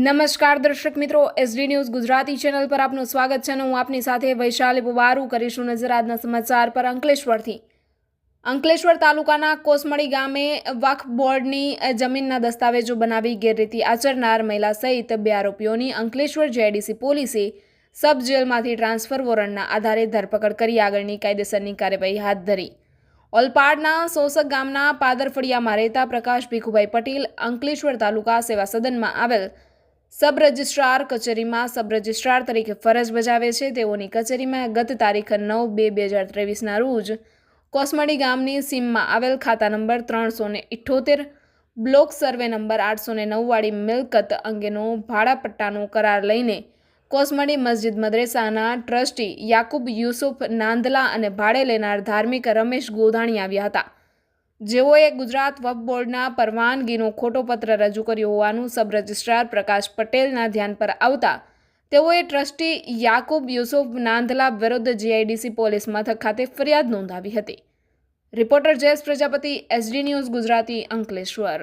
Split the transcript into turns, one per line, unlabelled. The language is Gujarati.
નમસ્કાર દર્શક મિત્રો, એસડી ન્યૂઝ ગુજરાતી ચેનલ પર આપનું સ્વાગત છે અને હું આપની સાથે વૈશાલી પુવારુ કરીશું નજર આજના સમાચાર પર અંકલેશ્વરથી। અંકલેશ્વર તાલુકાના કોસમડી ગામે વક્ફ બોર્ડની જમીનના દસ્તાવેજો બનાવી ગેરરીતિ આચરનાર મહિલા સહિત 2 આરોપીઓની અંકલેશ્વર જેઆઈડીસી પોલીસે સબ જેલમાંથી ટ્રાન્સફર વોરંટના આધારે ધરપકડ કરી આગળની કાયદેસરની કાર્યવાહી હાથ ધરી। ઓલપાડના સોસક ગામના પાદરફળિયામાં રહેતા પ્રકાશ ભીખુભાઈ પટેલ અંકલેશ્વર તાલુકા સેવા સદનમાં આવેલ સબ રજિસ્ટ્રાર કચેરીમાં સબ રજિસ્ટ્રાર તરીકે ફરજ બજાવે છે। તેઓની કચેરીમાં ગત તારીખ 9/2/2023ના રોજ કોસમડી ગામની સીમમાં આવેલ ખાતા નંબર 378 બ્લોક સર્વે નંબર 809 વાળી મિલકત અંગેનો ભાડાપટ્ટાનો કરાર લઈને કોસમડી મસ્જિદ મદ્રેસાના ટ્રસ્ટી યાકુબ યુસુફ નાંદલા અને ભાડે લેનાર ધાર્મિક રમેશ ગોધાણી આવ્યા હતા, જેઓએ ગુજરાત વક્ફ બોર્ડના પરવાનગીનો ખોટો પત્ર રજૂ કર્યો હોવાનું સબ રજિસ્ટ્રાર પ્રકાશ પટેલના ધ્યાન પર આવતા તેઓએ ટ્રસ્ટી યાકુબ યુસુફ નાંદલા વિરુદ્ધ જીઆઈડીસી પોલીસ મથક ખાતે ફરિયાદ નોંધાવી હતી। Reporter Jayesh Prajapati, SD News Gujarati, Ankleshwar.